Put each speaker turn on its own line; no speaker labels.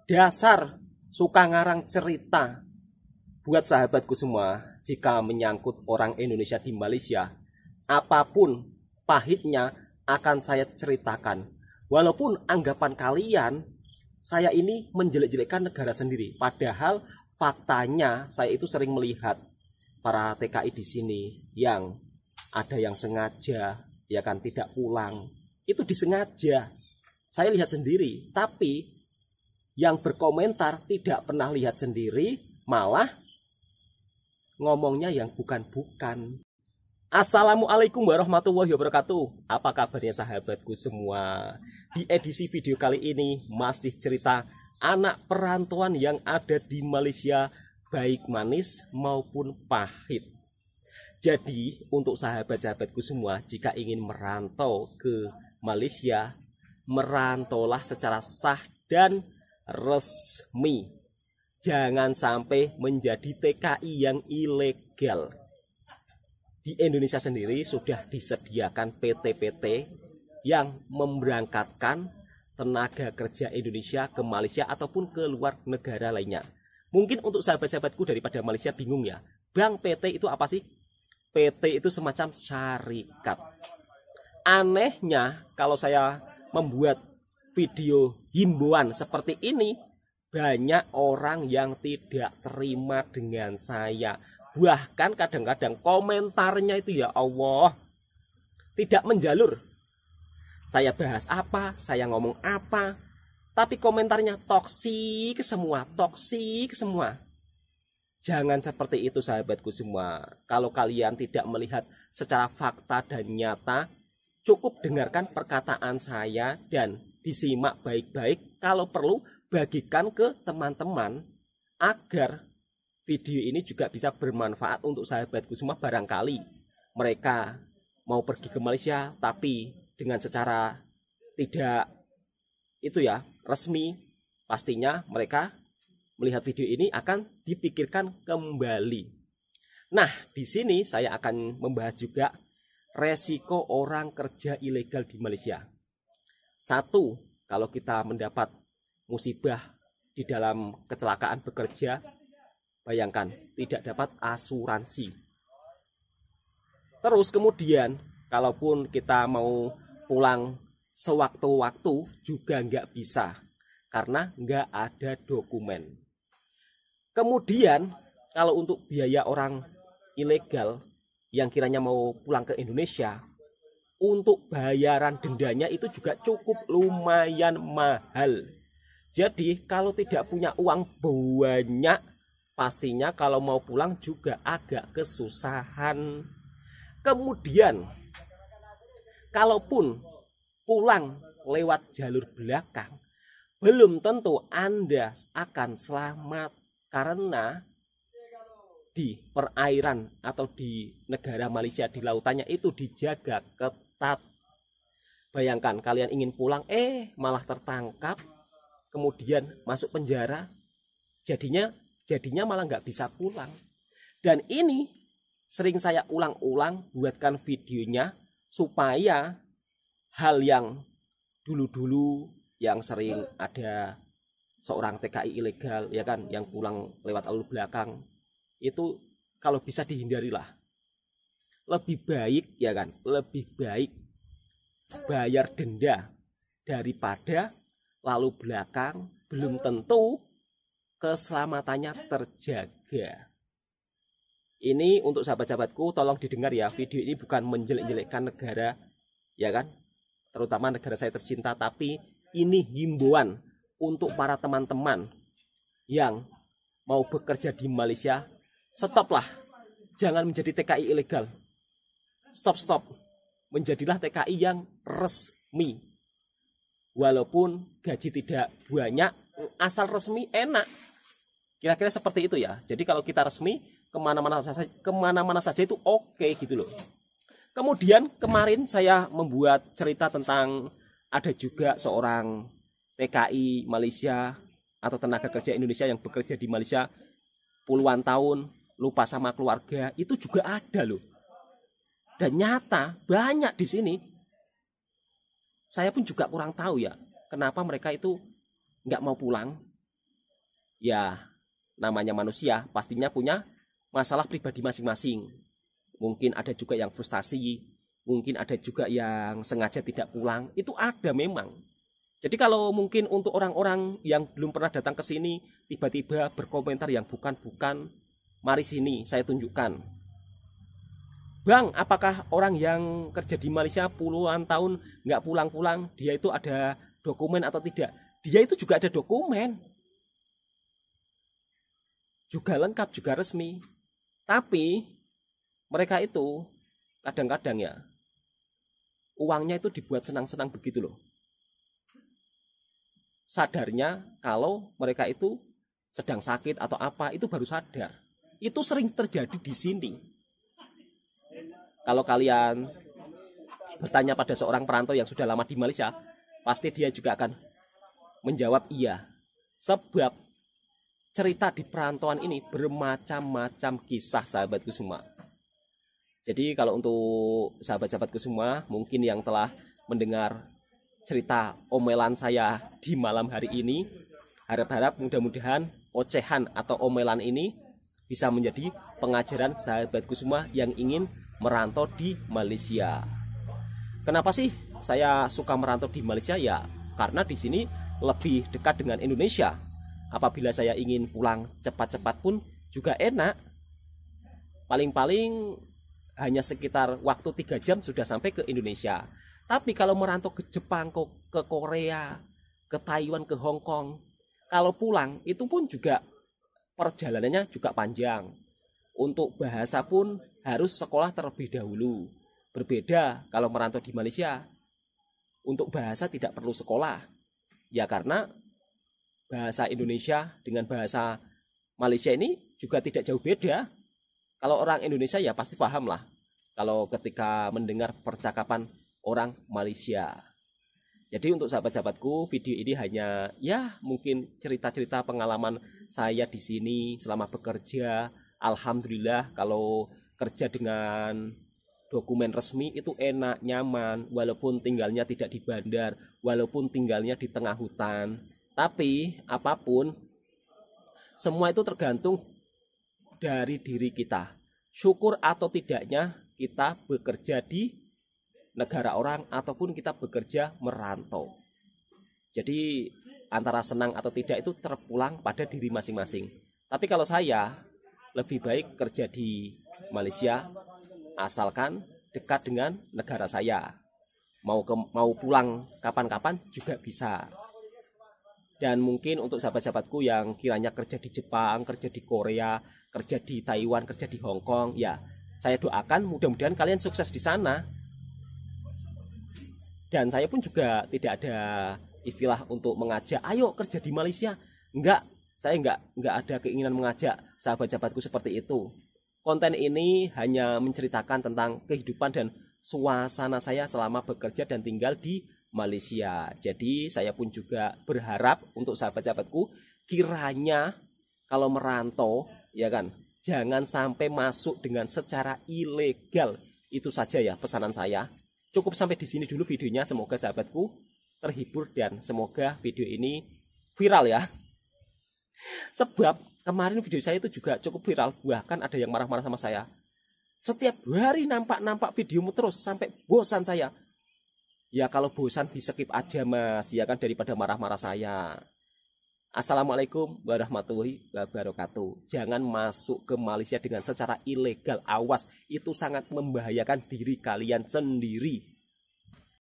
Dasar suka ngarang cerita. Buat sahabatku semua, jika menyangkut orang Indonesia di Malaysia, apapun pahitnya akan saya ceritakan. Walaupun anggapan kalian saya ini menjelek-jelekkan negara sendiri, padahal faktanya saya itu sering melihat para TKI di sini yang ada yang sengaja ya kan tidak pulang. Itu disengaja. Saya lihat sendiri, tapi yang berkomentar tidak pernah lihat sendiri, malah ngomongnya yang bukan-bukan. Assalamualaikum warahmatullahi wabarakatuh. Apa kabarnya sahabatku semua? Di edisi video kali ini masih cerita anak perantauan yang ada di Malaysia, baik manis maupun pahit. Jadi untuk sahabat-sahabatku semua, jika ingin merantau ke Malaysia, merantaulah secara sah dan resmi. Jangan sampai menjadi TKI yang ilegal. Di Indonesia sendiri sudah disediakan PT-PT yang memberangkatkan tenaga kerja Indonesia ke Malaysia ataupun ke luar negara lainnya. Mungkin untuk sahabat-sahabatku daripada Malaysia bingung ya, Bang, PT itu apa sih? PT itu semacam syarikat. Anehnya kalau saya membuat video himbauan seperti ini, banyak orang yang tidak terima dengan saya. Bahkan kadang-kadang komentarnya itu ya Allah, tidak menjalur. Saya bahas apa, saya ngomong apa, tapi komentarnya toksik semua, toksik semua. Jangan seperti itu sahabatku semua. Kalau kalian tidak melihat secara fakta dan nyata, cukup dengarkan perkataan saya dan disimak baik-baik. Kalau perlu bagikan ke teman-teman agar video ini juga bisa bermanfaat untuk sahabatku semua. Barangkali mereka mau pergi ke Malaysia tapi dengan secara tidak itu ya resmi, pastinya mereka melihat video ini akan dipikirkan kembali. Nah, di sini saya akan membahas juga resiko orang kerja ilegal di Malaysia. Satu, kalau kita mendapat musibah di dalam kecelakaan bekerja, bayangkan tidak dapat asuransi. Terus kemudian kalaupun kita mau pulang sewaktu-waktu juga nggak bisa karena nggak ada dokumen. Kemudian kalau untuk biaya orang ilegal yang kiranya mau pulang ke Indonesia, untuk bayaran dendanya itu juga cukup lumayan mahal. Jadi kalau tidak punya uang banyak, pastinya kalau mau pulang juga agak kesusahan. Kemudian kalaupun pulang lewat jalur belakang, belum tentu Anda akan selamat, karena di perairan atau di negara Malaysia, di lautannya itu dijaga ketat. Bayangkan kalian ingin pulang malah tertangkap, kemudian masuk penjara, jadinya malah nggak bisa pulang. Dan ini sering saya ulang-ulang buatkan videonya supaya hal yang dulu-dulu yang sering ada seorang TKI ilegal ya kan yang pulang lewat alur belakang, itu kalau bisa dihindarilah. Lebih baik ya kan, lebih baik bayar denda daripada lalu belakang belum tentu keselamatannya terjaga. Ini untuk sahabat-sahabatku, tolong didengar ya, video ini bukan menjelek-jelekkan negara ya kan, terutama negara saya tercinta, tapi ini himbauan untuk para teman-teman yang mau bekerja di Malaysia. Stoplah, jangan menjadi TKI ilegal. Stop, menjadilah TKI yang resmi. Walaupun gaji tidak banyak, asal resmi enak. Kira-kira seperti itu ya. Jadi kalau kita resmi, kemana-mana saja itu oke gitu loh. Kemudian kemarin saya membuat cerita tentang ada juga seorang TKI Malaysia atau tenaga kerja Indonesia yang bekerja di Malaysia puluhan tahun, lupa sama keluarga, itu juga ada loh. Dan nyata banyak di sini. Saya pun juga kurang tahu ya, kenapa mereka itu nggak mau pulang. Ya, namanya manusia pastinya punya masalah pribadi masing-masing. Mungkin ada juga yang frustasi, mungkin ada juga yang sengaja tidak pulang, itu ada memang. Jadi kalau mungkin untuk orang-orang yang belum pernah datang ke sini, tiba-tiba berkomentar yang bukan-bukan, mari sini saya tunjukkan. Bang, apakah orang yang kerja di Malaysia puluhan tahun nggak pulang-pulang, dia itu ada dokumen atau tidak? Dia itu juga ada dokumen. Juga lengkap, juga resmi. Tapi mereka itu kadang-kadang ya, uangnya itu dibuat senang-senang begitu loh. Sadarnya kalau mereka itu sedang sakit atau apa, itu baru sadar. Itu sering terjadi di sini. Kalau kalian bertanya pada seorang perantau yang sudah lama di Malaysia, pasti dia juga akan menjawab iya. Sebab cerita di perantauan ini bermacam-macam kisah, sahabatku semua. Jadi kalau untuk sahabat-sahabatku semua, mungkin yang telah mendengar cerita omelan saya di malam hari ini, harap-harap mudah-mudahan ocehan atau omelan ini bisa menjadi pengajaran sahabatku semua yang ingin merantau di Malaysia. Kenapa sih saya suka merantau di Malaysia? Ya, karena di sini lebih dekat dengan Indonesia. Apabila saya ingin pulang cepat-cepat pun juga enak. Paling-paling hanya sekitar waktu 3 jam sudah sampai ke Indonesia. Tapi kalau merantau ke Jepang, ke Korea, ke Taiwan, ke Hong Kong, kalau pulang itu pun juga perjalanannya juga panjang. Untuk bahasa pun harus sekolah terlebih dahulu. Berbeda kalau merantau di Malaysia, untuk bahasa tidak perlu sekolah. Ya karena bahasa Indonesia dengan bahasa Malaysia ini juga tidak jauh beda. Kalau orang Indonesia ya pasti paham lah kalau ketika mendengar percakapan orang Malaysia. Jadi untuk sahabat-sahabatku, video ini hanya ya mungkin cerita-cerita pengalaman saya di sini selama bekerja. Alhamdulillah kalau kerja dengan dokumen resmi itu enak, nyaman, walaupun tinggalnya tidak di bandar, walaupun tinggalnya di tengah hutan. Tapi apapun, semua itu tergantung dari diri kita. Syukur atau tidaknya kita bekerja di negara orang ataupun kita bekerja merantau. Jadi antara senang atau tidak itu terpulang pada diri masing-masing. Tapi kalau saya lebih baik kerja di Malaysia asalkan dekat dengan negara saya. Mau pulang kapan-kapan juga bisa. Dan mungkin untuk sahabat-sahabatku yang kiranya kerja di Jepang, kerja di Korea, kerja di Taiwan, kerja di Hong Kong, ya saya doakan mudah-mudahan kalian sukses di sana. Dan saya pun juga tidak ada istilah untuk mengajak, ayo kerja di Malaysia. Enggak, saya enggak ada keinginan mengajak sahabat-sahabatku seperti itu. Konten ini hanya menceritakan tentang kehidupan dan suasana saya selama bekerja dan tinggal di Malaysia. Jadi saya pun juga berharap untuk sahabat-sahabatku kiranya kalau merantau ya kan, jangan sampai masuk dengan secara ilegal. Itu saja ya pesanan saya. Cukup sampai di sini dulu videonya. Semoga sahabatku terhibur dan semoga video ini viral ya. Sebab kemarin video saya itu juga cukup viral, bahkan ada yang marah-marah sama saya. Setiap hari nampak videomu terus sampai bosan saya. Ya kalau bosan di skip aja mas, ya kan, daripada marah-marah saya. Assalamualaikum warahmatullahi wabarakatuh. Jangan masuk ke Malaysia dengan secara ilegal, awas, itu sangat membahayakan diri kalian sendiri.